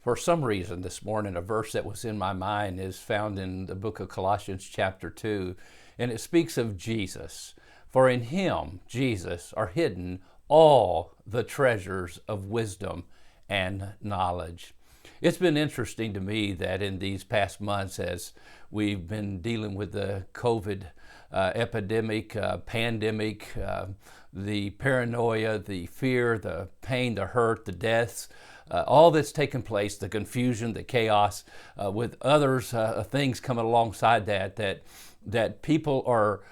For some reason this morning, a verse that was in my mind is found in the book of Colossians chapter 2, and it speaks of Jesus. For in him, Jesus, are hidden all the treasures of wisdom and knowledge. It's been interesting to me that in these past months, as we've been dealing with the COVID epidemic, pandemic, the paranoia, the fear, the pain, the hurt, the deaths, all that's taken place, the confusion, the chaos, with others, things coming alongside that people are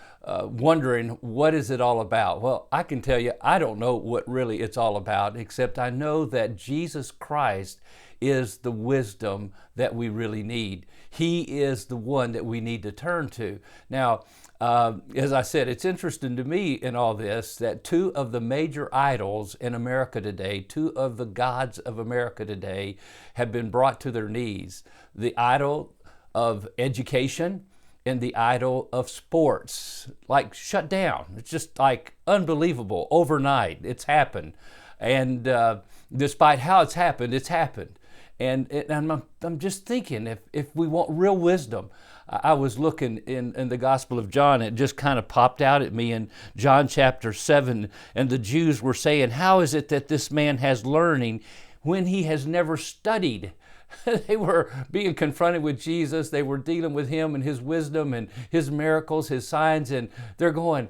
wondering, what is it all about? Well, I can tell you, I don't know what really it's all about, except I know that Jesus Christ is the wisdom that we really need. He is the one that we need to turn to. Now, as I said, it's interesting to me in all this that two of the major idols in America today, two of the gods of America today, have been brought to their knees. The idol of education and the idol of sports, like shut down. It's just like unbelievable. Overnight, it's happened. And despite how it's happened, it's happened. And I'm just thinking, if we want real wisdom, I was looking in the Gospel of John, it just kind of popped out at me in John chapter 7, and the Jews were saying, how is it that this man has learning when he has never studied? They were being confronted with Jesus, they were dealing with him and his wisdom and his miracles, his signs, and they're going,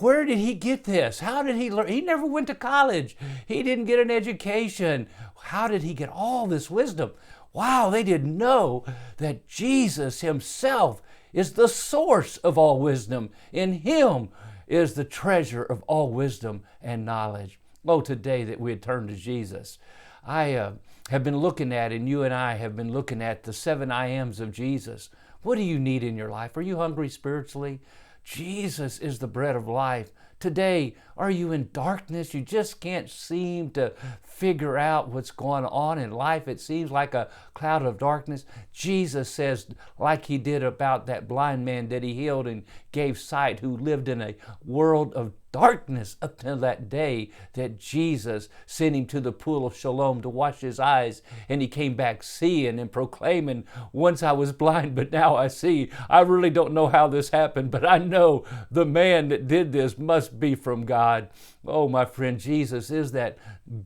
where did he get this? How did he learn? He never went to college. He didn't get an education. How did he get all this wisdom? Wow, they didn't know that Jesus himself is the source of all wisdom. In him is the treasure of all wisdom and knowledge. Oh, today that we had turned to Jesus. I have been looking at, and you and I have been looking at the 7 I ams of Jesus. What do you need in your life? Are you hungry spiritually? Jesus is the bread of life. Today, are you in darkness? You just can't seem to figure out what's going on in life. It seems like a cloud of darkness. Jesus says, like he did about that blind man that he healed and gave sight, who lived in a world of darkness up till that day that Jesus sent him to the pool of Siloam to wash his eyes, and he came back seeing and proclaiming, once I was blind, but now I see. I really don't know how this happened, but I know the man that did this must be from God. Oh, my friend, Jesus is that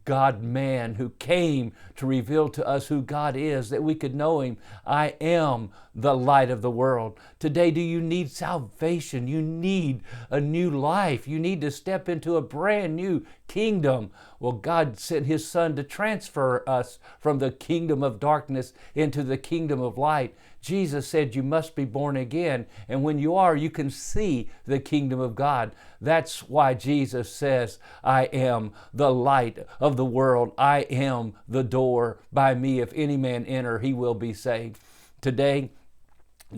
God-man who came to reveal to us who God is, that we could know him. I am the light of the world. Today, do you need salvation? You need a new life. You need to step into a brand new kingdom. Well, God sent his Son to transfer us from the kingdom of darkness into the kingdom of light. Jesus said you must be born again, and when you are, you can see the kingdom of God. That's why Jesus says, I am the light of the world. I am the door. By me, if any man enter, he will be saved. Today,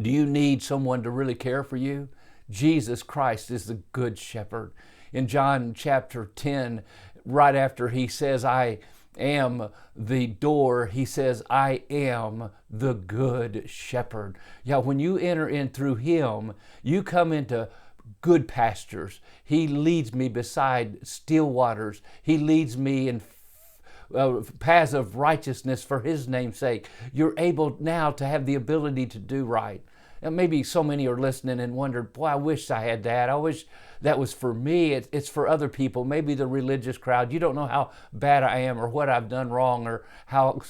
do you need someone to really care for you? Jesus Christ is the good shepherd. In John chapter 10, right after he says, I am the door, he says, I am the good shepherd. Yeah, when you enter in through him, you come into good pastures. He leads me beside still waters. He leads me in paths of righteousness for his name's sake. You're able now to have the ability to do right. And maybe so many are listening and wondered, boy, I wish I had that. I wish that was for me. It's for other people, maybe the religious crowd. You don't know how bad I am or what I've done wrong or how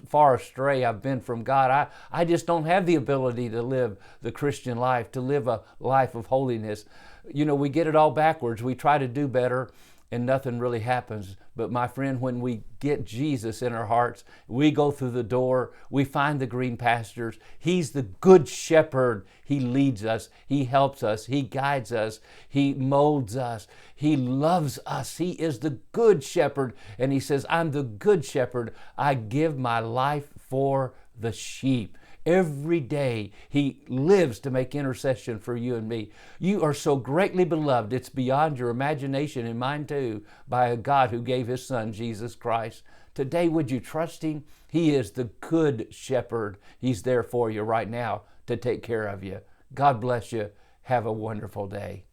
far astray I've been from God. I just don't have the ability to live the Christian life, to live a life of holiness. You know, we get it all backwards. We try to do better and nothing really happens. But my friend, when we get Jesus in our hearts, we go through the door, we find the green pastures. He's the good shepherd. He leads us, he helps us, he guides us, he molds us, he loves us. He is the good shepherd. And he says, I'm the good shepherd. I give my life for the sheep. Every day he lives to make intercession for you and me. You are so greatly beloved, it's beyond your imagination and mine too, by a God who gave his Son, Jesus Christ. Today, would you trust him? He is the good shepherd. He's there for you right now to take care of you. God bless you. Have a wonderful day.